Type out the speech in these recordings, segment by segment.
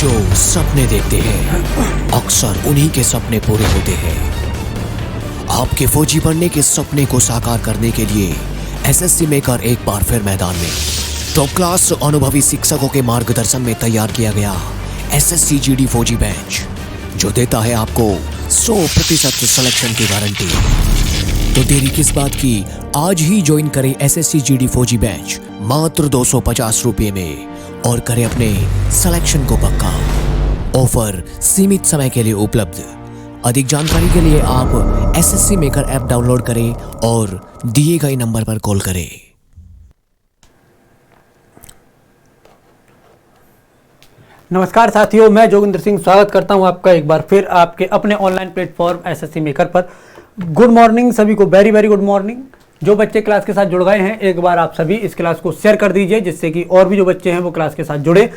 जो सपने देखते हैं अक्सर उन्हीं के सपने पूरे होते हैं। आपके फौजी बनने के सपने को साकार करने के लिए एसएससी मेकर एक बार फिर मैदान में। टॉप क्लास अनुभवी शिक्षकों के मार्गदर्शन में तैयार किया गया एसएससी जीडी फौजी बैच, जो देता है आपको 100% सिलेक्शन की गारंटी। तो देरी किस बात की, आज ही ज्वाइन करें एसएससी जीडी फौजी बैच मात्र 250 रुपये में और करें अपने सिलेक्शन को पक्का। ऑफर सीमित समय के लिए उपलब्ध। अधिक जानकारी के लिए आप एसएससी मेकर ऐप डाउनलोड करें और दिए गए नंबर पर कॉल करें। नमस्कार साथियों, मैं जोगिंदर सिंह स्वागत करता हूं आपका एक बार फिर आपके अपने ऑनलाइन प्लेटफॉर्म एसएससी मेकर पर। गुड मॉर्निंग सभी को, वेरी वेरी गुड मॉर्निंग। जो बच्चे क्लास के साथ जुड़ गए हैं, एक बार आप सभी इस क्लास को शेयर कर दीजिए, जिससे कि और भी जो बच्चे हैं वो क्लास के साथ जुड़े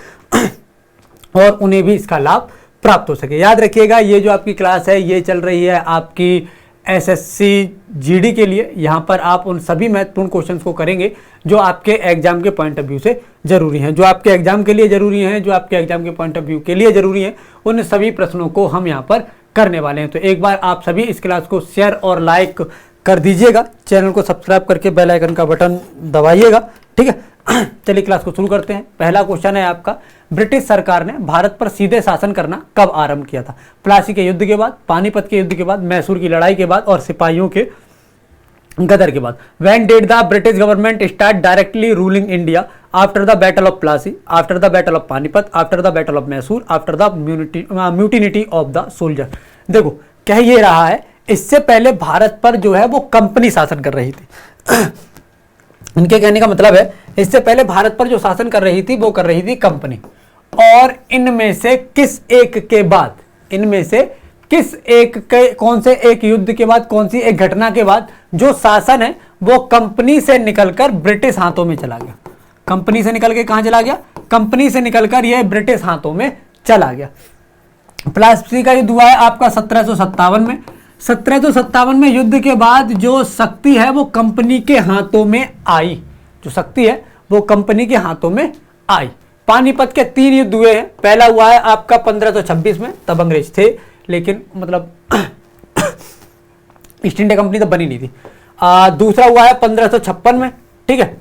और उन्हें भी इसका लाभ प्राप्त हो सके। याद रखिएगा, ये जो आपकी क्लास है ये चल रही है आपकी एसएससी जीडी के लिए। यहाँ पर आप उन सभी महत्वपूर्ण क्वेश्चंस को करेंगे जो आपके एग्जाम के पॉइंट ऑफ व्यू से जरूरी हैं, जो आपके एग्जाम के लिए जरूरी हैं, जो आपके एग्जाम के पॉइंट ऑफ व्यू के लिए जरूरी हैं। उन सभी प्रश्नों को हम यहाँ पर करने वाले हैं। तो एक बार आप सभी इस क्लास को शेयर और लाइक कर दीजिएगा, चैनल को सब्सक्राइब करके बेल आइकन का बटन दबाइएगा, ठीक है। चलिए क्लास को शुरू करते हैं। पहला क्वेश्चन है आपका, ब्रिटिश सरकार ने भारत पर सीधे शासन करना कब आरंभ किया था? प्लासी के युद्ध के बाद, पानीपत के युद्ध के बाद, मैसूर की लड़ाई के बाद और सिपाहियों के गदर के बाद। When did the British government start directly ruling India? After the Battle of Plassey, after the Battle of Panipat, after the Battle of Mysore, after the mutiny of the soldier। देखो कह ये रहा है, इससे पहले भारत पर जो है वो कंपनी शासन कर रही थी। इनके कहने का मतलब है, इससे पहले भारत पर जो शासन कर रही थी वो कर रही थी कंपनी। और इनमें से किस एक के बाद, इनमें से किस एक के, कौन से एक युद्ध के बाद, कौन सी एक घटना के बाद जो शासन है वो कंपनी से निकलकर ब्रिटिश हाथों में चला गया? कंपनी से निकल के कहां चला गया? कंपनी से निकलकर यह ब्रिटिश हाथों में चला गया। प्लासी का युद्ध हुआ है आपका 1757 में। 1757 में युद्ध के बाद जो शक्ति है वो कंपनी के हाथों में आई, जो शक्ति है वो कंपनी के हाथों में आई। पानीपत के 3 युद्ध हुए हैं। पहला हुआ है आपका 1526 में, तब अंग्रेज थे, लेकिन मतलब ईस्ट इंडिया कंपनी तब बनी नहीं थी। दूसरा हुआ है 1556 में, ठीक है,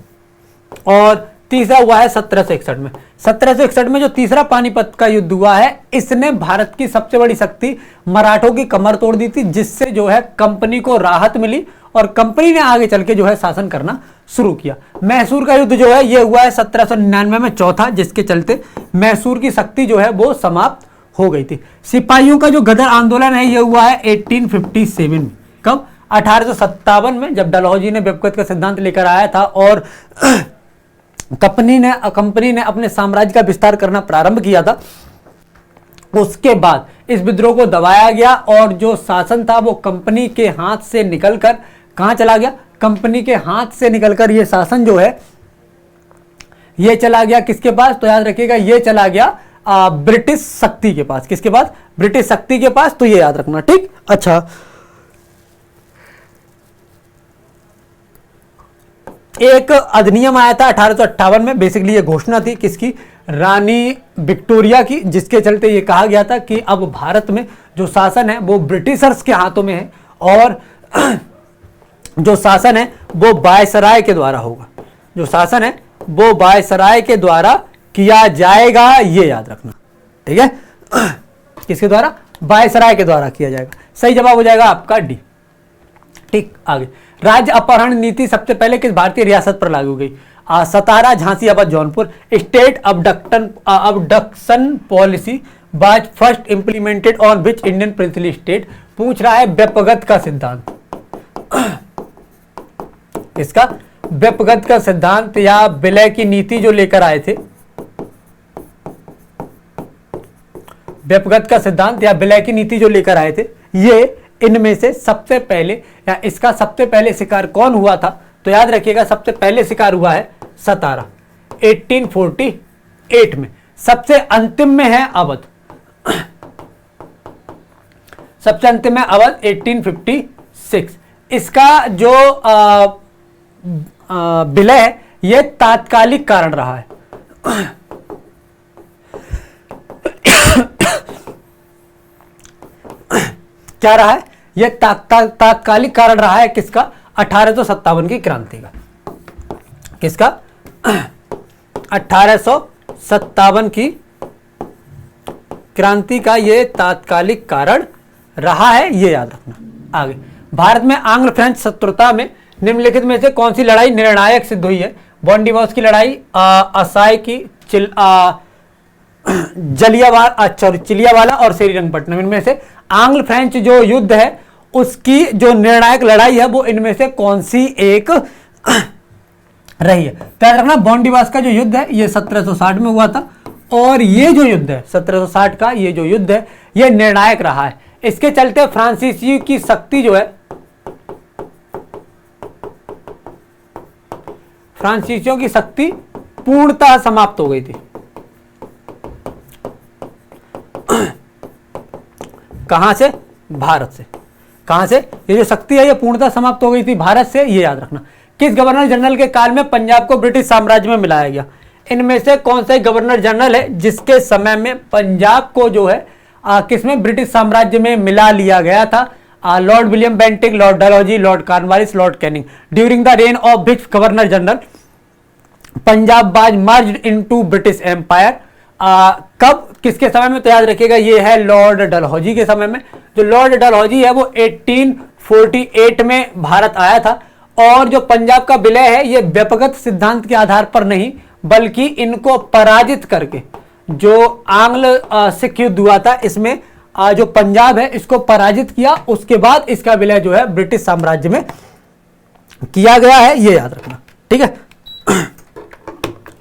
और तीसरा हुआ है 1761 में। 1761 में जो तीसरा पानीपत का युद्ध हुआ है, इसने भारत की सबसे बड़ी शक्ति मराठों की कमर तोड़ दी थी, जिससे जो है कंपनी को राहत मिली और कंपनी ने आगे चल के जो है शासन करना शुरू किया। मैसूर का युद्ध जो है ये हुआ है 1799 में, चौथा, जिसके चलते मैसूर की शक्ति जो है वो समाप्त हो गई थी। सिपाहियों का जो गदर आंदोलन है ये हुआ है 1857 में। कब? 1857 में, जब डलहौजी ने व्यक्तिगत का सिद्धांत लेकर आया था और कंपनी ने अपने साम्राज्य का विस्तार करना प्रारंभ किया था। उसके बाद इस विद्रोह को दबाया गया और जो शासन था वो कंपनी के हाथ से निकलकर कहां चला गया? कंपनी के हाथ से निकलकर ये शासन जो है ये चला गया किसके पास? तो याद रखिएगा, ये चला गया ब्रिटिश शक्ति के पास। किसके पास? ब्रिटिश शक्ति के पास। तो ये याद रखना, ठीक। अच्छा, एक अधिनियम आया था 1858 में। बेसिकली ये घोषणा थी किसकी? रानी विक्टोरिया की, जिसके चलते ये कहा गया था कि अब भारत में जो शासन है वो ब्रिटिशर्स के हाथों में है और जो शासन है वो वायसराय के द्वारा होगा। जो शासन है वो वायसराय के द्वारा किया जाएगा, ये याद रखना, ठीक है। किसके द्वारा? वायसराय के द्वारा किया जाएगा। सही जवाब हो जाएगा आपका डी, ठीक। आगे, राज्य अपहरण नीति सबसे पहले किस भारतीय रियासत पर लागू गई? Satara, Jhansi, Awadh, Jaunpur. State abduction policy was first implemented on which Indian princely state? पूछ रहा है व्यपगत का सिद्धांत। इसका व्यपगत का सिद्धांत या विलय की नीति जो लेकर आए थे, व्यपगत का सिद्धांत या विलय की नीति जो लेकर आए थे, ये इनमें से सबसे पहले या इसका सबसे पहले शिकार कौन हुआ था? तो याद रखिएगा, सबसे पहले शिकार हुआ है सतारा 1848 में। सबसे अंतिम में है अवध, सबसे अंतिम में अवध 1856। इसका जो विलय है ये तात्कालिक कारण रहा है। क्या रहा है, यह तात्कालिक कारण रहा है किसका, 1857 की क्रांति का। किसका, 1857 की क्रांति का ये तात्कालिक कारण रहा है, ये याद रखना। आगे, भारत में आंग्ल फ्रेंच शत्रुता में निम्नलिखित में से कौन सी लड़ाई निर्णायक सिद्ध हुई है। बॉन्डिवॉस की लड़ाई, असाय की, चिलियावाला और सेरीरंगपट्टनम। इनमें से आंग्ल फ्रेंच जो युद्ध है उसकी जो निर्णायक लड़ाई है वो इनमें से कौन सी एक रही है। तो याद रखना, बॉन्डिवॉस का जो युद्ध है ये 1760 में हुआ था, और ये जो युद्ध है 1760 का, ये जो युद्ध है ये निर्णायक रहा है। इसके चलते फ्रांसीसी की शक्ति जो है, फ्रांसीसियों की शक्ति पूर्णतः समाप्त हो गई थी। कहां से, भारत से। कहां से, ये जो शक्ति है ये पूर्णतः समाप्त हो गई थी भारत से, ये याद रखना। किस गवर्नर जनरल के काल में पंजाब को ब्रिटिश साम्राज्य में मिलाया गया। इनमें से कौन सा गवर्नर जनरल है जिसके समय में पंजाब को जो है किसमें, ब्रिटिश साम्राज्य में मिला लिया गया था। Lord William Bentinck, Lord Dalhousie, Lord Cornwallis, Lord Canning. During the reign of which governor general Punjab was merged into British empire. कब, किसके समय में, तो याद रखिएगा ये है लॉर्ड डलहौजी के समय में। जो लॉर्ड डलहौजी है वो 1848 में भारत आया था, और जो पंजाब का विलय है ये व्यक्तिगत सिद्धांत के आधार पर नहीं बल्कि इनको पराजित करके, जो आंग्ल सिख युद्ध हुआ था इसमें जो पंजाब है इसको पराजित किया, उसके बाद इसका विलय जो है ब्रिटिश साम्राज्य में किया गया है, ये याद रखना। ठीक है।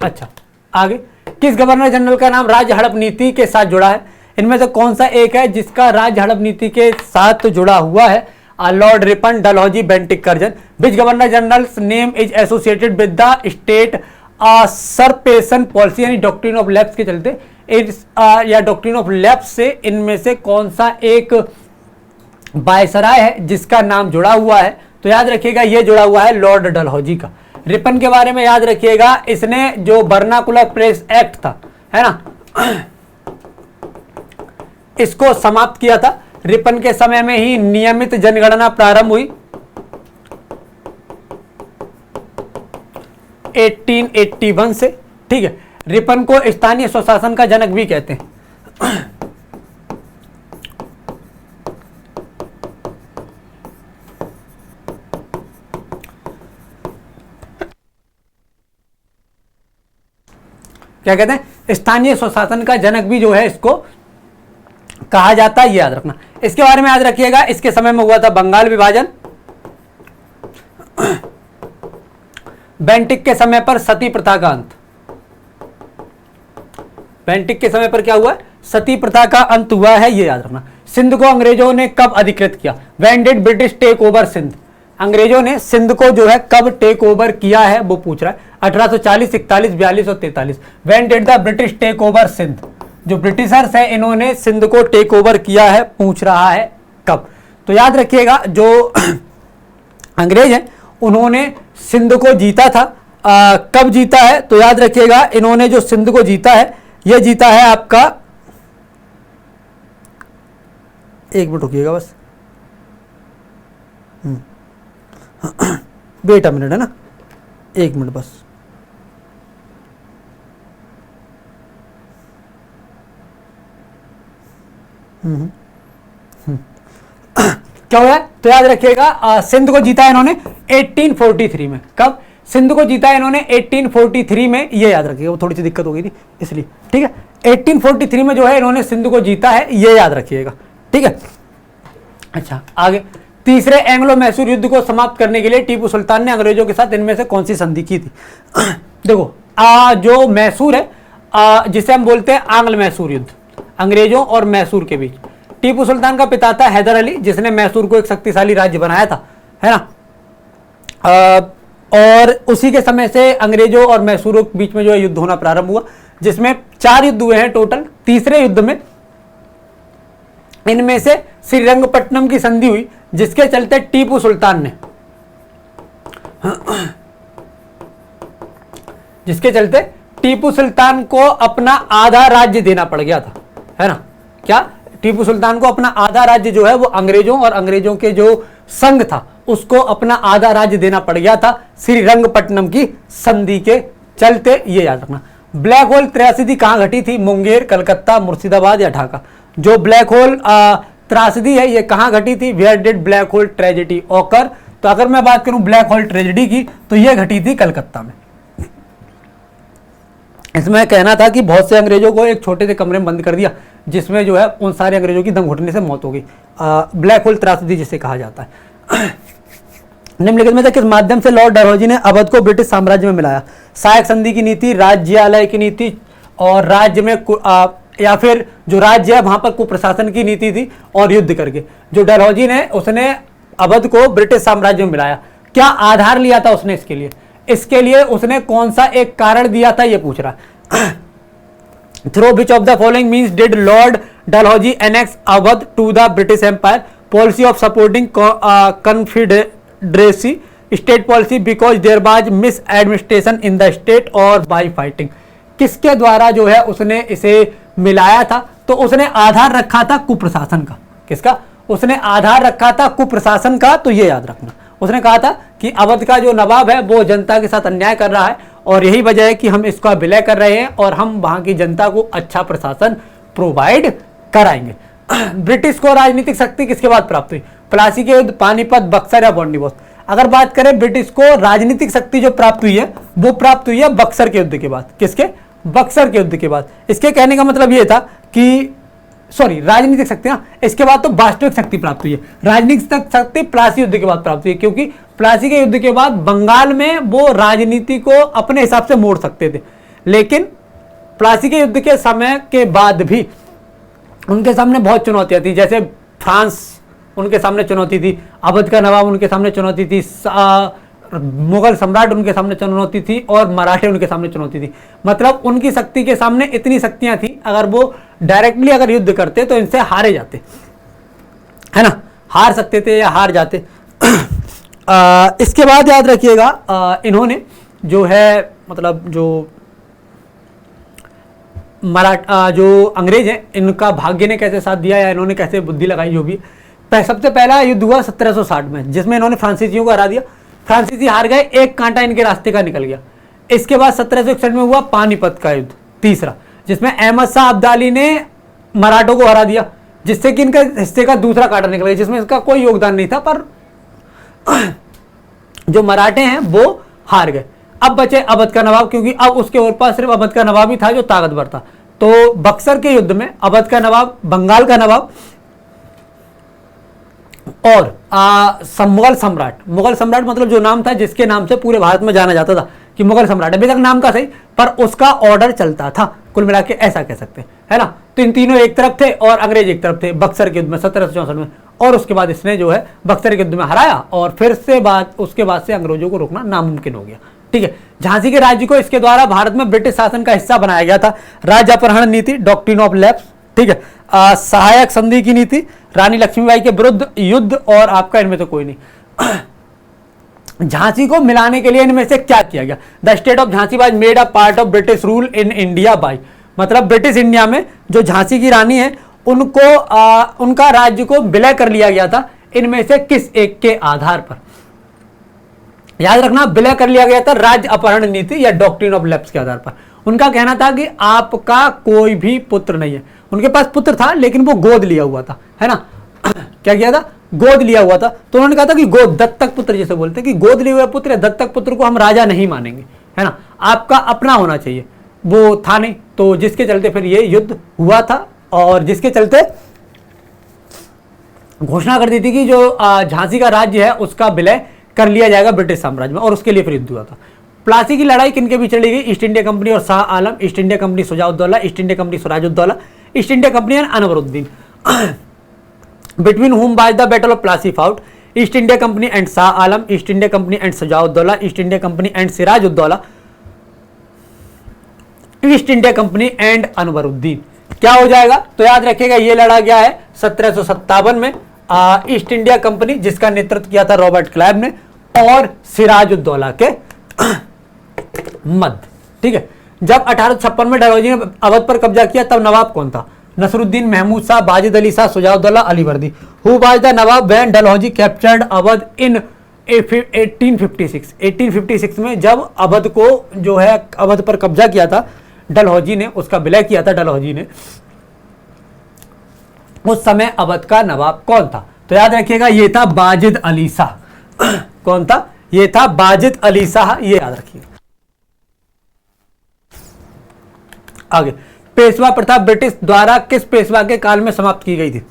अच्छा, आगे, किस गवर्नर जनरल का नाम राज्य हड़प नीति के साथ जुड़ा है। इनमें से कौन सा एक है जिसका राज्य हड़प नीति के साथ जुड़ा हुआ है। Lord Ripon, Dalhousie, Bentinck, Curzon. Which governor general name is associated with the state usurpation policy, यानी डॉक्ट्रिन ऑफ लैप्स के चलते या डॉक्ट्रिन ऑफ लैप्स से इनमें से कौन सा एक वायसराय है जिसका नाम जुड़ा हुआ है। तो याद रखिएगा ये जुड़ा हुआ है लॉर्ड डलहौजी का। रिपन के बारे में याद रखिएगा, इसने जो वर्नाकुलर प्रेस एक्ट था, है ना, इसको समाप्त किया था। रिपन के समय में ही नियमित जनगणना प्रारंभ हुई 1881 से। ठीक है। रिपन को स्थानीय स्वशासन का जनक भी कहते हैं। क्या कहते हैं, स्थानीय स्वशासन का जनक भी जो है इसको कहा जाता है, ये याद रखना। इसके बारे में याद रखिएगा, इसके समय में हुआ था बंगाल विभाजन। बेंटिक के समय पर सती प्रथा का अंत। बेंटिक के समय पर क्या हुआ, सती प्रथा का अंत हुआ है, ये याद रखना। सिंध को अंग्रेजों ने कब अधिकृत किया। When did British take over Sindh. अंग्रेजों ने सिंध को जो है कब टेक ओवर किया है वो पूछ रहा है। 1840, 41, 42 और 43। When did the British take over Sindh. जो ब्रिटिशर्स है इन्होंने सिंध को टेक ओवर किया है, पूछ रहा है कब। तो याद रखिएगा जो अंग्रेज हैं उन्होंने सिंध को जीता था। कब जीता है, तो याद रखिएगा इन्होंने जो सिंध को जीता है यह जीता है आपका, एक मिनट रुकिएगा बस, वेट अ मिनट, है ना, एक मिनट बस। क्या हुआ है, तो याद रखिएगा सिंध को जीता है इन्होंने 1843 में। कब सिंध को जीता है इन्होंने 1843 में, ये याद रखिएगा, वो थोड़ी सी दिक्कत हो गई थी इसलिए। ठीक है, 1843 में जो है इन्होंने सिंध को जीता है, ये याद रखिएगा। ठीक है। अच्छा, आगे, तीसरे एंग्लो मैसूर युद्ध को समाप्त करने के लिए टीपू सुल्तान ने अंग्रेजों के साथ इनमें से कौन सी संधि की थी। देखो जो मैसूर है जिसे हम बोलते हैं आंग्ल मैसूर युद्ध, अंग्रेजों और मैसूर के बीच। टीपू सुल्तान का पिता था हैदर अली, जिसने मैसूर को एक शक्तिशाली राज्य बनाया था, है ना। और उसी के समय से अंग्रेजों और मैसूरों के बीच में जो है युद्ध होना प्रारंभ हुआ, जिसमें 4 युद्ध हुए हैं टोटल। तीसरे युद्ध में इनमें से श्रीरंगपट्टनम की संधि हुई, जिसके चलते टीपू सुल्तान ने को अपना आधा राज्य देना पड़ गया था, है ना। क्या, टीपू सुल्तान को अपना आधा राज्य जो है वो अंग्रेजों और अंग्रेजों के जो संघ था उसको अपना आधा राज्य देना पड़ गया था श्रीरंगपट्टनम की संधि के चलते, ये याद रखना। ब्लैक होल त्रासदी कहाँ घटी थी? मुंगेर, कलकत्ता, मुर्शिदाबाद या ढाका? जो ब्लैक होल त्रासदी है ये कहाँ घटी थी? Where did black hole tragedy occur? तो अगर मैं बात करूं ब्लैक होल ट्रेजेडी की तो ये घटी थी कलकत्ता में। इसमें कहना था कि बहुत से अंग्रेजों को एक छोटे से कमरे में बंद कर दिया जिसमें जो है उन सारे अंग्रेजों की दम घुटने से मौत हो गई। ब्लैक होल त्रासदी जिसे कहा जाता है। निम्नलिखित में से किस माध्यम से लॉर्ड डलहौजी ने अवध को ब्रिटिश साम्राज्य में मिलाया? सहायक संधि की नीति, राज्यालय की नीति और राज्य में या फिर जो राज्य है वहां पर कुप्रशासन की नीति थी और युद्ध करके। जो डलहौजी ने उसने अवध को ब्रिटिश साम्राज्य में मिलाया, क्या आधार लिया था उसने इसके लिए? इसके लिए उसने कौन सा एक कारण दिया था ये पूछ रहा है। Through which of the following means did Lord Dalhousie annex Awadh to the British empire? Policy of supporting confederacy, state policy because there was misadministration in the state और बाय फाइटिंग? किसके द्वारा जो है उसने इसे मिलाया था? तो उसने आधार रखा था कुप्रशासन का। किसका? उसने आधार रखा था कुप्रशासन का। तो ये याद रखना, उसने कहा था कि अवध का जो नवाब है वो जनता के साथ अन्याय कर रहा है और यही वजह है कि हम इसका विलय कर रहे हैं और हम वहां की जनता को अच्छा प्रशासन प्रोवाइड कराएंगे। ब्रिटिश को राजनीतिक शक्ति किसके बाद प्राप्त हुई? प्लासी के युद्ध, पानीपत, बक्सर या बॉन्डिवोस? अगर बात करें ब्रिटिश को राजनीतिक शक्ति जो प्राप्त हुई है वो प्राप्त हुई है बक्सर के युद्ध के बाद। किसके? बक्सर के युद्ध के बाद। इसके कहने का मतलब ये था कि राजनीतिक शक्ति ना, इसके बाद तो वास्तविक शक्ति प्राप्त हुई है। राजनीतिक शक्ति प्लासी युद्ध के बाद प्राप्त हुई है क्योंकि प्लासी के युद्ध के बाद बंगाल में वो राजनीति को अपने हिसाब से मोड़ सकते थे, लेकिन प्लासी के युद्ध के समय के बाद भी उनके सामने बहुत चुनौतियां थी। जैसे फ्रांस उनके सामने चुनौती थी, अवध का नवाब उनके सामने चुनौती थी, मुगल सम्राट उनके सामने चुनौती थी और मराठे उनके सामने चुनौती थी। मतलब उनकी शक्ति के सामने इतनी शक्तियां थी, अगर वो डायरेक्टली अगर युद्ध करते तो इनसे हारे जाते, है ना, हार सकते थे या हार जाते। इसके बाद याद रखिएगा इन्होंने जो है मतलब जो जो अंग्रेज हैं इनका भाग्य ने कैसे साथ दिया या इन्होंने कैसे बुद्धि लगाई, जो भी सबसे पहला युद्ध हुआ 1760 में जिसमें इन्होंने फ्रांसीसियों को हरा दिया। फ्रांसीसी हार गए, एक कांटा इनके रास्ते का निकल गया। इसके बाद 1761 में हुआ पानीपत का युद्ध तीसरा, जिसमें अहमद शाह अब्दाली ने मराठों को हरा दिया, जिससे कि इनका हिस्से का दूसरा कांटा निकल गया, जिसमें इसका कोई योगदान नहीं था, पर जो मराठे हैं वो हार गए। अब बचे अवध का नवाब, क्योंकि अब उसके और पास सिर्फ अवध का नवाब ही था जो ताकतवर था। तो बक्सर के युद्ध में अवध का नवाब, बंगाल का नवाब और मुगल सम्राट मतलब जो नाम था जिसके नाम से पूरे भारत में जाना जाता था कि मुगल सम्राट, अभी तक नाम का सही पर उसका ऑर्डर चलता था, कुल मिला के ऐसा कह सकते हैं, है ना। तो इन तीनों एक तरफ थे और अंग्रेज एक तरफ थे बक्सर के युद्ध में 1764 में, और उसके बाद इसने जो है बक्सर के युद्ध में हराया और फिर से उसके बाद से अंग्रेजों को रोकना नामुमकिन हो गया। ठीक है, झांसी के राज्य को इसके द्वारा भारत में ब्रिटिश शासन का हिस्सा बनाया गया था। राज्य अपहरण नीति, डॉक्ट्रिन ऑफ लैप्स, ठीक है, सहायक संधि की नीति, रानी लक्ष्मीबाई के विरुद्ध युद्ध और आपका इनमें तो कोई नहीं। झांसी को मिलाने के लिए इनमें से क्या किया गया? The state of Jhansi was made a part of British rule in India by, मतलब ब्रिटिश इंडिया में जो झांसी की रानी है उनको उनका राज्य को विलय कर लिया गया था इनमें से किस एक के आधार पर? याद रखना, विलय कर लिया गया था राज्य अपहरण नीति या डॉक्ट्रिन ऑफ लैप्स के आधार पर। उनका कहना था कि आपका कोई भी पुत्र नहीं है। उनके पास पुत्र था लेकिन वो गोद लिया हुआ था, है ना। क्या किया था? गोद लिया हुआ था। तो उन्होंने कहा था कि गोद, दत्तक पुत्र जिसे बोलते हैं, कि गोद लिए हुए पुत्र या दत्तक पुत्र को हम राजा नहीं मानेंगे, है ना, आपका अपना होना चाहिए। वो था नहीं, तो जिसके चलते फिर ये युद्ध हुआ था और जिसके चलते घोषणा कर दी थी कि जो झांसी का राज्य है उसका विलय कर लिया जाएगा ब्रिटिश साम्राज्य में, और उसके लिए फिर युद्ध हुआ था। प्लासी की लड़ाई किनके बीच लड़ी गई? ईस्ट इंडिया कंपनी और Shah Alam, East India Company Shujauddaula, East India Company Sirajuddaula, East India Company and Anwaruddin. Between whom by the battle of Plassey fought? East India Company and Shah Alam, East India Company and Shujauddaula, East India Company and Sirajuddaula, East India Company and Anwaruddin. क्या हो जाएगा? तो याद रखिएगा ये लड़ा गया है 1757 में ईस्ट इंडिया कंपनी, जिसका नेतृत्व किया था रॉबर्ट क्लाइव ने, और सिराजुद्दौला के मध्य। ठीक है, जब 1856 में डलहौजी ने अवध पर कब्जा किया तब नवाब कौन था? Nasiruddin Mahmud Shah, Wajid Ali Shah, Shujauddaula Alivardi. Who was the nawab when Dalhousie captured Awadh in 1856। 1856 में जब अवध को जो है अवध पर कब्जा किया था डलहौजी ने, उसका विलय किया था डलहौजी ने, उस समय अवध का नवाब कौन था? तो याद रखिएगा ये था बाजिद अली शाह। कौन था? ये था बाजिद अली शाह, ये याद रखिएगा। आगे, पेशवा प्रथा ब्रिटिश द्वारा किस पेशवा के काल में समाप्त की गई थी?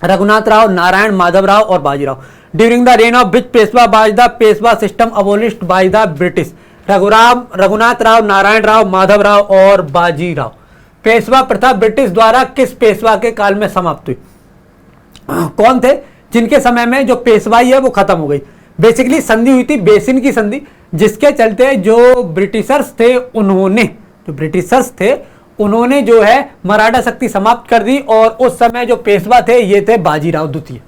रघुनाथ राव, नारायण, माधवराव और Bajirao. During the reign of which Peshwa was the Peshwa system abolished bye the British? Raghunath Rao, Narayan Rao, Madhavrao और बाजीराव। पेशवा प्रथा ब्रिटिश द्वारा किस पेशवा के काल में समाप्त हुई? कौन थे जिनके समय में जो पेशवाई है वो खत्म हो गई? बेसिकली संधि हुई थी, बेसिन की संधि, जिसके चलते जो ब्रिटिशर्स थे उन्होंने जो है मराठा शक्ति समाप्त कर दी, और उस समय जो पेशवा थे ये थे बाजीराव द्वितीय।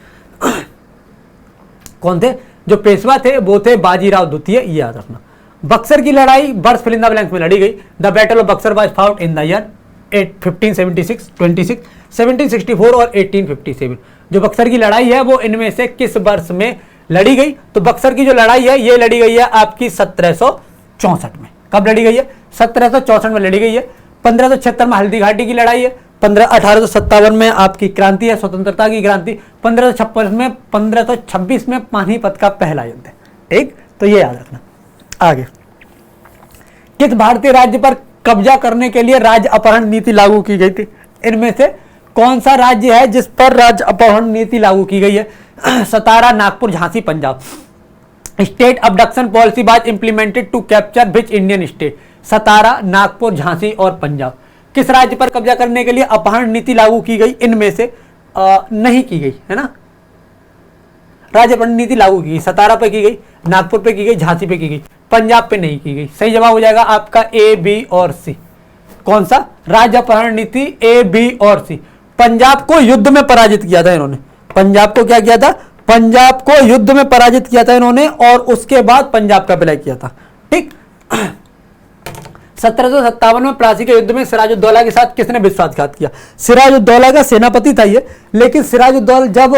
कौन थे जो पेशवा थे? वो थे बाजीराव द्वितीय, ये याद रखना। बक्सर की लड़ाई वर्ष फिल इन द ब्लैंक्स में लड़ी गई। The battle of Buxar was fought in the year 1576, 26, 1764 और 1857। जो बक्सर की लड़ाई है वो इनमें से किस वर्ष में लड़ी गई? तो बक्सर की जो लड़ाई है ये लड़ी गई है आपकी 1764 में। कब लड़ी गई है? 1764 में लड़ी गई है। 1576 में हल्दी घाटी की लड़ाई है। 1857 में आपकी क्रांति है, स्वतंत्रता की क्रांति। 1526 में पानीपत का पहला युद्ध है। ठीक, तो ये याद रखना। आगे, किस भारतीय राज्य पर कब्जा करने के लिए राज्य अपहरण नीति लागू की गई थी? इनमें से कौन सा राज्य है जिस पर राज्य अपहरण नीति लागू की गई है? Satara, Nagpur, Jhansi, Punjab. State abduction policy was implemented to capture which Indian state? Satara, Nagpur, Jhansi और पंजाब। किस राज्य पर कब्जा करने के लिए अपहरण नीति लागू की गई? इनमें से नहीं की गई, है ना। राज्य अपहरण नीति लागू की गई, सतारा पे की गई, नागपुर पे की गई, झांसी पे की गई, पंजाब पे नहीं की गई। सही जवाब हो जाएगा आपका ए, बी और सी। कौन सा? राज्य अपहरण नीति ए, बी और सी। पंजाब को युद्ध में पराजित किया था इन्होंने। पंजाब को क्या किया था? पंजाब को युद्ध में पराजित किया था इन्होंने, और उसके बाद पंजाब का विलय किया था। ठीक। 1757 में प्लासी के युद्ध में सिराजुद्दौला के साथ किसने विश्वासघात किया? सिराजुद्दौला का सेनापति था ये, लेकिन सिराजुद्दौला जब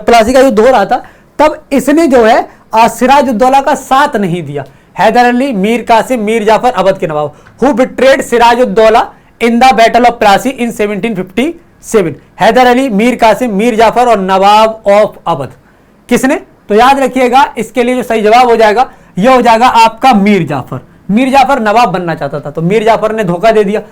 प्लासी का युद्ध हो रहा था तब इसने जो है सिराजुद्दौला का साथ नहीं दिया। हैदर अली, मीर कासिम, मीर जाफर, अवध के नवाब। Who betrayed Sirajuddaula in the battle of Plassey in 1757? Haider Ali, Mir Qasim, Mir Jafar और नवाब ऑफ अवध। किसने? तो याद रखिएगा इसके लिए जो सही जवाब हो जाएगा यह हो जाएगा आपका मीर जाफर। मीर जाफर नवाब बनना चाहता था तो मीर जाफर ने धोखा दे दिया।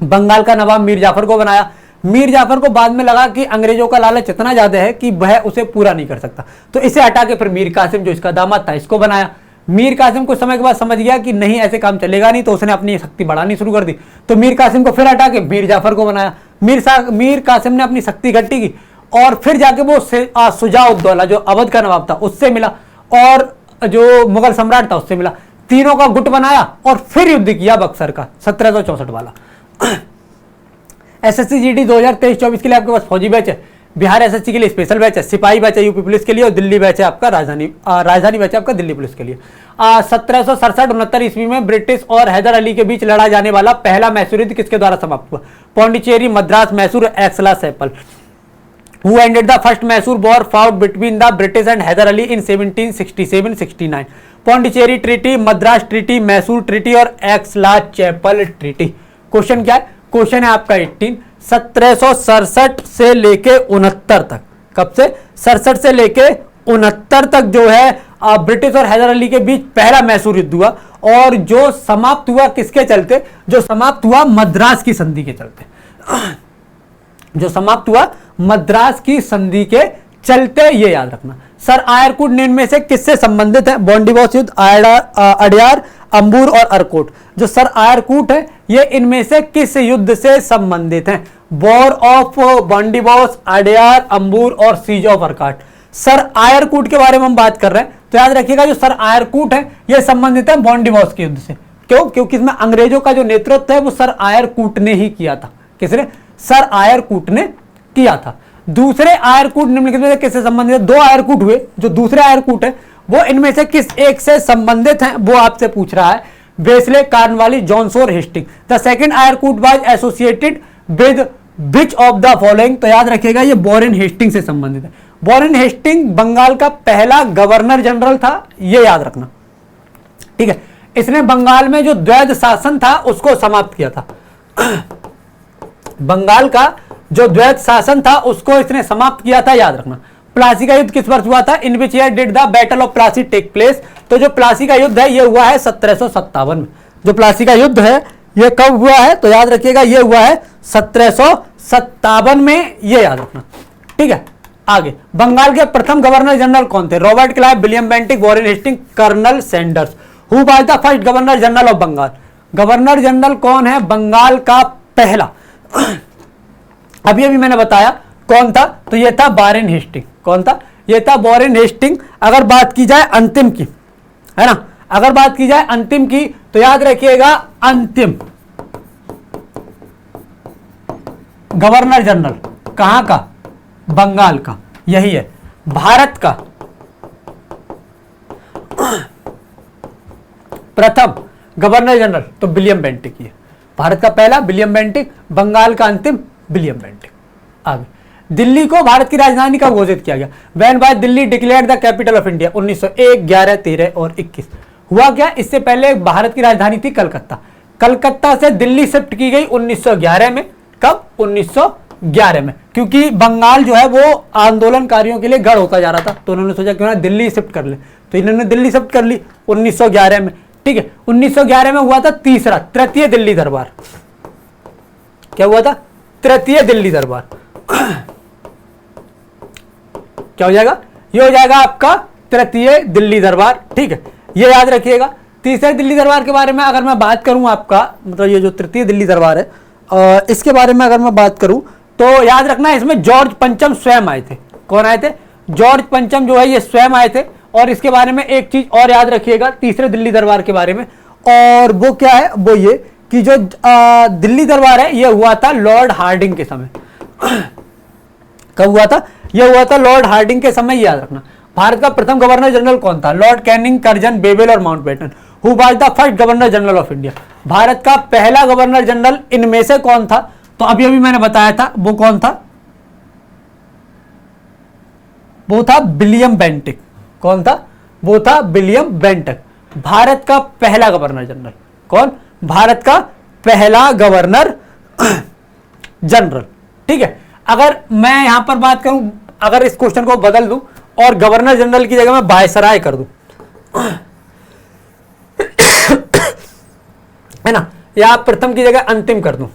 बंगाल का नवाब मीर जाफर को बनाया। मीर जाफर को बाद में लगा कि अंग्रेजों का लालच इतना ज्यादा है कि वह उसे पूरा नहीं कर सकता, तो इसे हटा के फिर मीर कासिम जो इसका दामाद था इसको बनाया। मीर कासिम कुछ समय के बाद समझ गया कि नहीं ऐसे काम चलेगा नहीं, तो उसने अपनी शक्ति बढ़ानी शुरू कर दी, तो मीर कासिम को फिर हटा के मीर जाफर को बनाया। मीर कासिम ने अपनी शक्ति इकट्ठी की और फिर जाके वो सुजाउद्दौला जो अवध का नवाब था उससे मिला, और जो मुगल सम्राट था उससे मिला। तीनों का गुट बनाया और फिर युद्ध किया बक्सर का 1764 वाला। एसएससी जीडी 2023-24 के लिए आपके पास फौजी बैच है, बिहार एसएससी के लिए स्पेशल बैच है, सिपाही बैच है यूपी पुलिस के लिए, और दिल्ली बैच है आपका राजधानी बैच है आपका दिल्ली पुलिस के लिए। 1767-69 ईस्वी में ब्रिटिश और हैदर अली के बीच लड़ा जाने वाला पहला मैसूर युद्ध किसके द्वारा समाप्त हुआ? पौंडीचेरी, मद्रास, मैसूर, एक्सला, सैपल। Who ended the first Mysore war fought between the British and Hyder Ali in 1767-69? Pondicherry treaty, Madras treaty, Mysore treaty और एक्सला चैपल ट्रीटी। क्वेश्चन क्या है? क्वेश्चन है आपका 1767 से लेके 69 तक। कब से? 67 से लेके 69 तक जो है ब्रिटिश और हैदर अली के बीच पहला मैसूर युद्ध हुआ, और जो समाप्त हुआ किसके चलते? जो समाप्त हुआ मद्रास की संधि के चलते। जो समाप्त हुआ मद्रास की संधि के चलते, ये याद रखना। सर आयरकूट निम्न में से किससे संबंधित है? बॉन्डिवोस युद्ध, अडयार, अंबूर और अरकोट। जो सर आयरकूट है ये इनमें से किस युद्ध से संबंधित है? वॉर ऑफ बॉन्डिवोस, अडयार, अंबूर और seize of Arcot. Sir Eyre Coote के बारे में हम बात कर रहे हैं, तो याद रखिएगा जो सर आयरकूट है ये संबंधित है बॉन्डिवोस के युद्ध से। क्यों? क्योंकि इसमें अंग्रेजों का जो नेतृत्व है वो सर आयरकूट ने ही किया था। किसने? सर आयरकूट ने किया था। दूसरे आयरकूट निम्नलिखित में से किससे संबंधित है? दो आयरकूट हुए, जो दूसरे आयरकूट है वो इनमें से किस एक से संबंधित हैं वो आपसे पूछ रहा है। Wellesley, Cornwallis, John Shore, Hastings. The second Eyre Coote was associated with which of the following. तो याद रखिएगा ये वॉरेन हेस्टिंग से संबंधित है। वॉरेन हेस्टिंग बंगाल का पहला गवर्नर जनरल था, ये याद रखना, ठीक है। इसने बंगाल में जो द्वैध शासन था उसको समाप्त किया था। बंगाल का जो द्वैध शासन था उसको इसने समाप्त किया था, याद रखना। प्लासी का युद्ध किस वर्ष हुआ था? In which year did the battle of Plassey take place. तो जो प्लासी का युद्ध है ये हुआ है 1757 में। जो प्लासी का युद्ध है ये कब हुआ है? तो याद रखिएगा ये हुआ है 1757 में, ये याद रखना, ठीक है। आगे, बंगाल के प्रथम गवर्नर जनरल कौन थे? Robert Clive, William Bentinck, Warren Hasting, Colonel Sanders. Who was the first governor general of Bengal? Governor general कौन है बंगाल का पहला? अभी अभी मैंने बताया कौन था, तो ये था वॉरेन हेस्टिंग। कौन था? ये था वॉरेन हेस्टिंग। अगर बात की जाए अंतिम की, है ना, अगर बात की जाए अंतिम की, तो याद रखिएगा अंतिम गवर्नर जनरल कहां का? बंगाल का, यही है। भारत का प्रथम गवर्नर जनरल तो विलियम बेंटिक ही है। भारत का पहला विलियम बेंटिक, बंगाल का अंतिम विलियम बेंटिक। आगे, दिल्ली को भारत की राजधानी कब घोषित किया गया? When was Delhi declared the capital of India? 1901, 11, 13 और 21। हुआ क्या? इससे पहले भारत की राजधानी थी कलकत्ता। कलकत्ता से दिल्ली शिफ्ट की गई 1911 में। कब? 1911 में, क्योंकि बंगाल जो है वो आंदोलनकारियों के लिए गढ़ होता जा रहा था, तो उन्होंने सोचा क्यों ना दिल्ली शिफ्ट कर ले, तो इन्होंने दिल्ली शिफ्ट कर ली 1911 में, ठीक है। 1911 में हुआ था तृतीय दिल्ली दरबार। क्या हुआ था? तृतीय दिल्ली दरबार। क्या हो जाएगा? ये हो जाएगा आपका तृतीय दिल्ली दरबार, ठीक है, ये याद रखिएगा। तीसरे दिल्ली दरबार के बारे में अगर मैं बात करूं आपका, मतलब ये जो तृतीय दिल्ली दरबार है इसके बारे में अगर मैं बात करूं तो याद रखना इसमें जॉर्ज पंचम स्वयं आए थे। कौन आए थे? जॉर्ज पंचम जो है ये स्वयं आए थे। और इसके बारे में एक चीज और याद रखिएगा तीसरे दिल्ली दरबार के बारे में, और वो क्या है? वो ये कि जो दिल्ली दरबार है ये हुआ था लॉर्ड हार्डिंग के समय। कब हुआ था? ये हुआ था लॉर्ड हार्डिंग के समय, याद रखना। भारत का प्रथम गवर्नर जनरल कौन था? लॉर्ड कैनिंग, कर्जन, बेबल और Mountbatten. Who was the first governor general of India? Bharat का पहला गवर्नर जनरल इनमें से कौन था? तो अभी अभी मैंने बताया था, वो कौन था? वो था विलियम बेंटिक। कौन था? वो था विलियम बेंटिक, भारत का पहला गवर्नर जनरल। कौन? भारत का पहला गवर्नर जनरल, ठीक है। अगर मैं यहां पर बात करूं, अगर इस क्वेश्चन को बदल दूं और गवर्नर जनरल की जगह मैं वायसराय कर दूं, है ना, या प्रथम की जगह अंतिम कर दूं,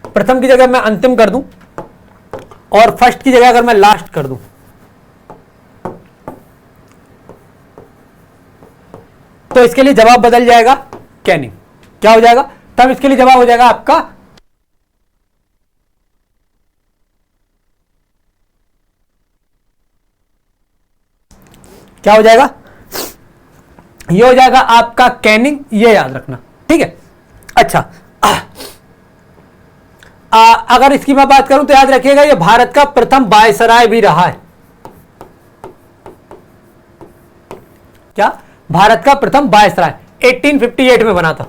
प्रथम की जगह मैं अंतिम कर दूं और फर्स्ट की जगह अगर मैं लास्ट कर दूं, तो इसके लिए जवाब बदल जाएगा कैनिंग। क्या हो जाएगा? तब इसके लिए जवाब हो जाएगा आपका क्या हो जाएगा? ये हो जाएगा आपका कैनिंग, ये याद रखना, ठीक है। अच्छा, अगर इसकी मैं बात करूं तो याद रखिएगा ये भारत का प्रथम वायसराय भी रहा है। क्या? भारत का प्रथम वायसराय 1858 में बना था।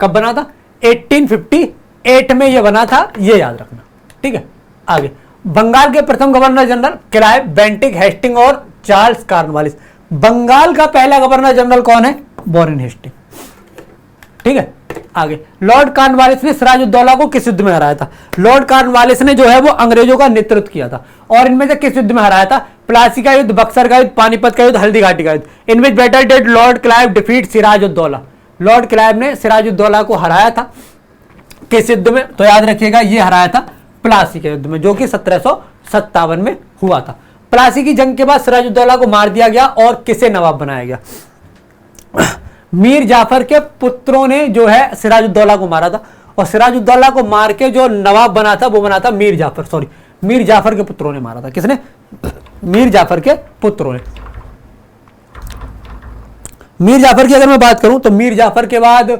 कब बना था? 1858 में ये बना था, ये याद रखना, ठीक है। आगे, बंगाल के प्रथम governor general Clive, Bentinck, Hasting और चार्ल्स कॉर्नवालिस। बंगाल का पहला गवर्नर जनरल कौन है? वॉरेन हेस्टिंग, ठीक है। आगे, लॉर्ड कॉर्नवालिस ने सिराजुद्दौला को किस युद्ध में हराया था? लॉर्ड कॉर्नवालिस ने जो है वो अंग्रेजों का नेतृत्व किया था, और इनमें से किस युद्ध में हराया था? प्लासी का युद्ध, बक्सर का युद्ध, पानीपत का युद्ध, हल्दी घाटी का युद्ध। In which battle did Lord Clive defeat Sirajuddaula? Lord Clive ने सिराजुद्दौला को हराया था किस युद्ध में? तो याद रखिएगा ये हराया था प्लासी के युद्ध में, जो कि 1757 में हुआ था। प्लासी की जंग के बाद सिराजुद्दौला को मार दिया गया और किसे नवाब बनाया गया? मीर जाफर के पुत्रों ने जो है सिराजुद्दौला को मारा था, और सिराजुद्दौला को मार के जो नवाब बना था वो बना था मीर जाफर, मीर जाफर के पुत्रों ने मारा था। किसने? मीर जाफर के पुत्रों ने। मीर जाफर की अगर मैं बात करूं तो मीर जाफर के बाद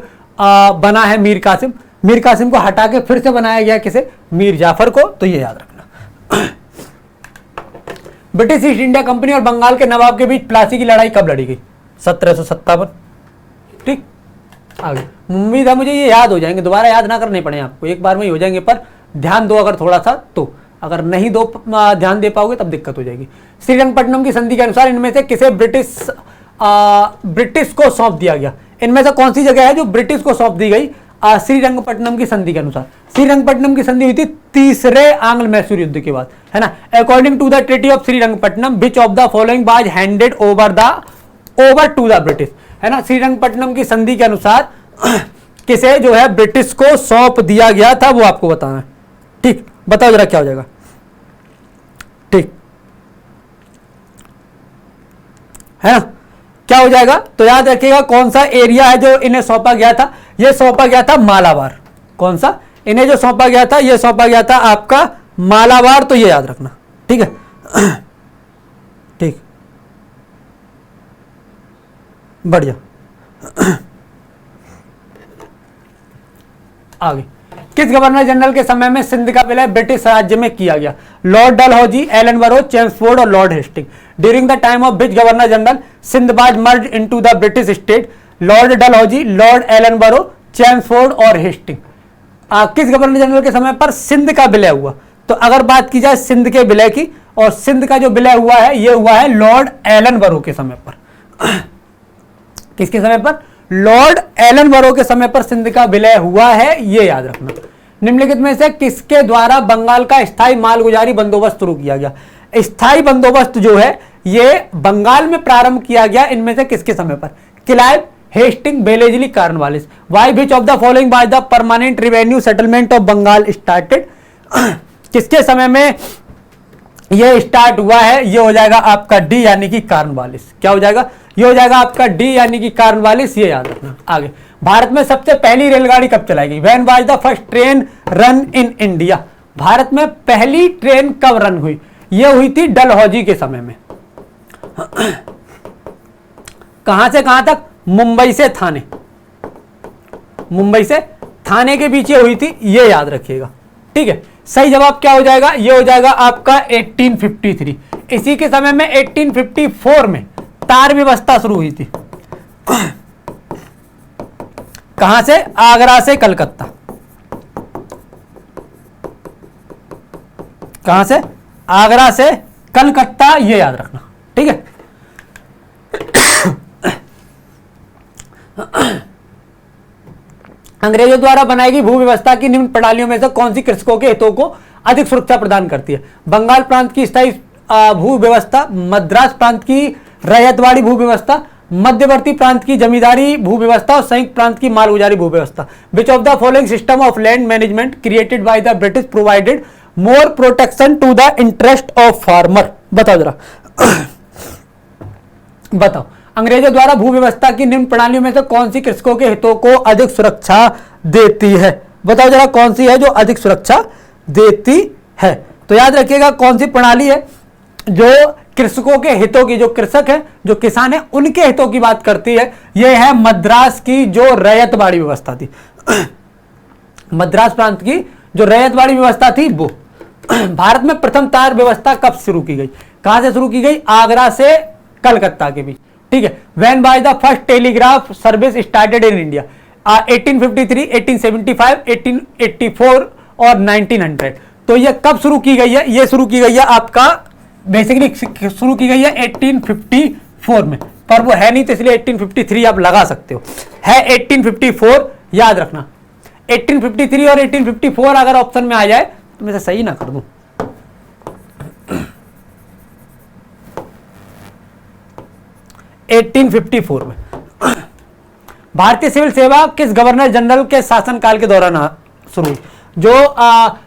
बना है मीर कासिम। मीर कासिम को हटा के फिर से बनाया गया किसे? मीर जाफर को, तो ये याद रखना। ब्रिटिश ईस्ट इंडिया कंपनी और बंगाल के नवाब के बीच प्लासी की लड़ाई कब लड़ी गई? 1757। ठीक, आगे उम्मीद है मुझे ये याद हो जाएंगे, दोबारा याद ना करने पड़े आपको, एक बार में ही हो जाएंगे, पर ध्यान दो अगर थोड़ा सा तो, अगर नहीं दो ध्यान दे पाओगे तब दिक्कत हो जाएगी। श्रीरंगपट्टनम की संधि के अनुसार इनमें से किसे ब्रिटिश को सौंप दिया गया? इनमें से कौन सी जगह है जो ब्रिटिश को सौंप दी गई श्रीरंगपट्टनम की संधि के अनुसार? श्रीरंगपट्टनम की संधि हुई थी तीसरे आंग्ल मैसूर युद्ध के बाद, है ना। According to the treaty of Srirangapatnam which of the following was handed over to the British, है ना। श्रीरंगपट्टनम की संधि के अनुसार किसे जो है ब्रिटिश को सौंप दिया गया था, वो आपको बताना है। ठीक, बताओ जरा क्या हो जाएगा। ठीक है ना, क्या हो जाएगा? तो याद रखिएगा कौन सा एरिया है जो इन्हें सौंपा गया था, ये सौंपा गया था मालाबार। कौन सा? इन्हें जो सौंपा गया था, ये सौंपा गया था आपका मालाबार, तो ये याद रखना। ठीक है, ठीक, बढ़िया। आगे, किस गवर्नर जनरल के समय में सिंध का विलय ब्रिटिश राज्य में किया गया? लॉर्ड डलहौजी, एलनबरो, चेम्सफोर्ड और Lord Hasting. During the time of which governor general Sindh was merged into the British state? Lord Dalhousie, Lord Ellenborough, Chelmsford और हेस्टिंग। किस गवर्नर जनरल के समय पर सिंध का विलय हुआ? तो अगर बात की जाए सिंध के विलय की, और सिंध का जो विलय हुआ है ये हुआ है लॉर्ड एलनबरो के समय पर। किसके समय पर? लॉर्ड एलनबरो के समय पर सिंध का विलय हुआ है, ये याद रखना। निम्नलिखित में से किसके द्वारा बंगाल का स्थायी मालगुजारी बंदोबस्त शुरू किया गया? स्थायी बंदोबस्त जो है ये बंगाल में प्रारंभ किया गया, इनमें से किसके समय पर? Clive, Hasting, Wellesley, Cornwallis. Why which of the following was the permanent revenue settlement of Bengal started? किसके समय में ये स्टार्ट हुआ है? ये हो जाएगा आपका डी यानी कि कॉर्नवालिस। क्या हो जाएगा? ये हो जाएगा आपका डी यानी कि कॉर्नवालिस, ये याद रखना। आगे, भारत में सबसे पहली रेलगाड़ी कब चलाई गई? When was the first train run in India? Bharat में पहली ट्रेन कब रन हुई? ये हुई थी डलहौजी के समय में। कहां से कहां तक? मुंबई से थाने, मुंबई से थाने के बीच हुई थी, ये याद रखिएगा। ठीक है, सही जवाब क्या हो जाएगा? ये हो जाएगा आपका 1853। इसी के समय में 1854 में तार व्यवस्था शुरू हुई थी। कहां से? आगरा से कलकत्ता। कहां से? आगरा से कलकत्ता, ये याद रखना। ठीक है, अंग्रेजों द्वारा बनाई गई भू व्यवस्था की निम्न प्रणालियों में से कौन सी कृषकों के हितों को अधिक सुरक्षा प्रदान करती है? बंगाल प्रांत की स्थायी भू व्यवस्था, मद्रास प्रांत की रैयतवाड़ी भू व्यवस्था, मध्यवर्ती प्रांत की जमींदारी भू व्यवस्था और संयुक्त प्रांत की मालगुजारी भू व्यवस्था। Which of the following system of land management created by the British provided more protection to the interest of farmer? बताओ जरा, बताओ, अंग्रेजों द्वारा भू व्यवस्था की निम्न प्रणालियों में से कौन सी कृषकों के हितों को अधिक सुरक्षा देती है? बताओ जरा, कौन सी है जो अधिक सुरक्षा देती है? तो याद रखिएगा कौन सी प्रणाली है जो कृषकों के हितों की, जो कृषक है, जो किसान है, उनके हितों की बात करती है। यह है मद्रास की जो रैयतवाड़ी व्यवस्था थी। मद्रास प्रांत की जो रैयतवाड़ी व्यवस्था थी वो। भारत में प्रथम तार व्यवस्था कब शुरू की गई? कहां से शुरू की गई? आगरा से कलकत्ता के बीच। ठीक है, when by the first telegraph service started in India? 1853, 1875, 1884 और 1900। तो ये कब शुरू की गई है? ये शुरू की गई है आपका बेसिकली शुरू की गई है 1854 में, पर वो है नहीं तो इसलिए 1853 आप लगा सकते हो। है 1854, याद रखना। 1853 और 1854 अगर ऑप्शन में आ जाए तो मैं सही ना कर दूं। में भारतीय सिविल सेवा किस गवर्नर जनरल के शासनकाल के दौरान शुरू हुई? जो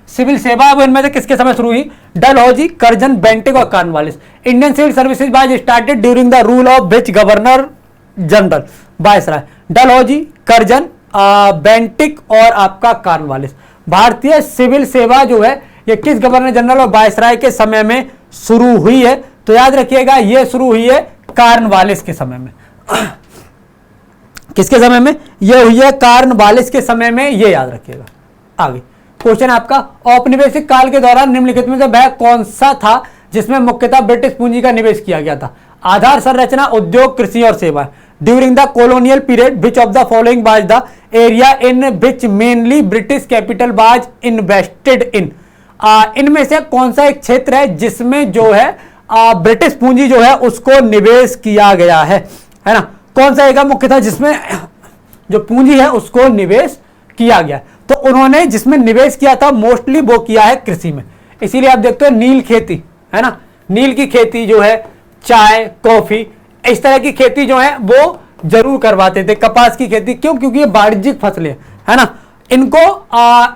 सिविल सेवा है वो इनमें से किसके समय शुरू हुई? डलहौजी, कर्जन, बेंटिक और Cornwallis. Indian civil services was started during the rule of which governor general? Viceroy. Dalhousie, Curzon, Bentinck और आपका कॉर्नवालिस। भारतीय सिविल सेवा जो है ये किस गवर्नर जनरल और वायसराय के समय में शुरू हुई है? तो याद रखिएगा ये शुरू हुई है कॉर्नवालिस के समय में। किसके समय में? ये हुई है कॉर्नवालिस के समय में, ये याद रखिएगा। आगे क्वेश्चन आपका, औपनिवेशिक काल के दौरान निम्नलिखित में से वह कौन सा था जिसमें मुख्यतः ब्रिटिश पूंजी का निवेश किया गया था। आधार संरचना उद्योग, कृषि और सेवा। During the colonial period which of the following was the area in which mainly British capital was invested in. इनमें से कौन सा एक क्षेत्र है जिसमें जो है ब्रिटिश पूंजी जो है उसको निवेश किया गया है ना? कौन सा एक मुख्यतः जिसमें जो पूंजी है उसको निवेश किया गया? तो उन्होंने जिसमें निवेश किया था मोस्टली वो किया है कृषि में। इसीलिए आप देखते हो नील खेती, है ना, नील की खेती जो है, चाय, कॉफी, इस तरह की खेती जो है वो जरूर करवाते थे। कपास की खेती क्यों? क्योंकि ये वाणिज्यिक फसलें, है ना, इनको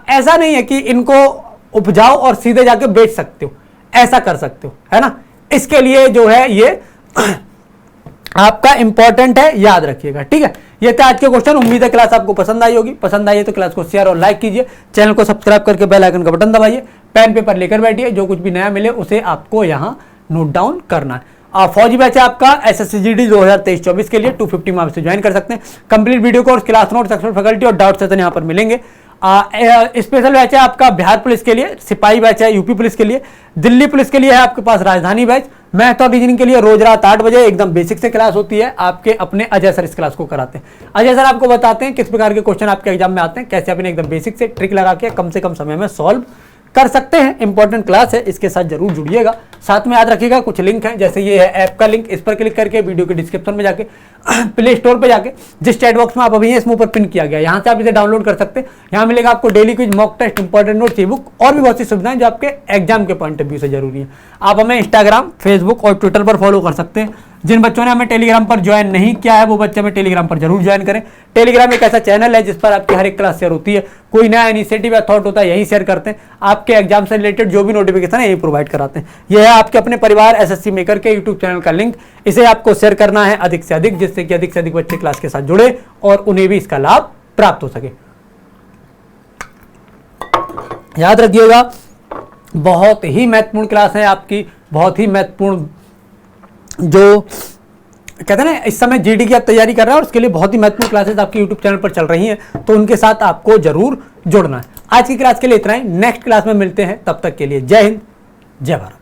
ऐसा नहीं है कि इनको उपजाओ और सीधे जाके बेच सकते हो, ऐसा कर सकते हो, है ना। इसके लिए जो है ये आपका इंपॉर्टेंट है, याद रखिएगा, ठीक है। ये थे आज के क्वेश्चन। उम्मीद है क्लास आपको पसंद आई होगी। पसंद आई है तो क्लास को शेयर और लाइक कीजिए, चैनल को सब्सक्राइब करके बेल आइकन का बटन दबाइए, पेन पेपर लेकर बैठिए, जो कुछ भी नया मिले उसे आपको यहां नोट डाउन करना है। फौजी बैच है आपका SSCGD 2023-24 के लिए 250 मार्क्स से ज्वाइन कर सकते हैं। Complete video course, class note, expert faculty और डाउट सेशन यहां पर मिलेंगे। स्पेशल बैच है आपका बिहार पुलिस के लिए, सिपाही बैच है यूपी पुलिस के लिए, दिल्ली पुलिस के लिए है आपके पास राजधानी बैच। मैथ और रीजनिंग के लिए रोज रात 8 बजे एकदम बेसिक से क्लास होती है, आपके अपने अजय सर इस क्लास को कराते हैं। अजय सर आपको बताते हैं किस प्रकार के क्वेश्चन आपके एग्जाम में आते हैं, कैसे आप इन्हें एकदम बेसिक से ट्रिक लगा के कम से कम समय में सॉल्व कर सकते हैं। इंपॉर्टेंट क्लास है, इसके साथ जरूर जुड़िएगा। साथ में याद रखिएगा कुछ लिंक है, जैसे ये है ऐप का लिंक, इस पर क्लिक करके वीडियो के डिस्क्रिप्शन में जाके प्ले स्टोर पे जाके जिस चैट बॉक्स में आप अभी हैं इसमें ऊपर पिन किया गया, यहाँ से आप इसे डाउनलोड कर सकते हैं। यहाँ मिलेगा आपको daily quiz, mock test, important notes, e book और भी बहुत सी सुविधाएं जो आपके एग्जाम के पॉइंट ऑफ व्यू से जरूरी है। आप हमें इंस्टाग्राम, फेसबुक और ट्विटर पर फॉलो कर सकते हैं। जिन बच्चों ने हमें टेलीग्राम पर ज्वाइन नहीं किया है वो बच्चे हमें टेलीग्राम पर जरूर ज्वाइन करें। टेलीग्राम एक ऐसा चैनल है जिस पर आपकी हर एक क्लास शेयर होती है, कोई नया इनिशिएटिव या थॉट होता है यही शेयर करते हैं। आपके एग्जाम से रिलेटेड जो भी नोटिफिकेशन है यही प्रोवाइड कराते हैं। यह है आपके अपने परिवार SSC मेकर के यूट्यूब चैनल का लिंक, इसे आपको शेयर करना है अधिक से अधिक, जिससे कि अधिक से अधिक बच्चे क्लास के साथ जुड़े और उन्हें भी इसका लाभ प्राप्त हो सके। याद रखिएगा बहुत ही महत्वपूर्ण क्लास है आपकी, बहुत ही महत्वपूर्ण, जो कहते हैं ना इस समय GD की आप तैयारी कर रहे हैं और उसके लिए बहुत ही महत्वपूर्ण क्लासेस आपके YouTube चैनल पर चल रही हैं, तो उनके साथ आपको जरूर जुड़ना है। आज की क्लास के लिए इतना ही, नेक्स्ट क्लास में मिलते हैं, तब तक के लिए जय हिंद, जय भारत।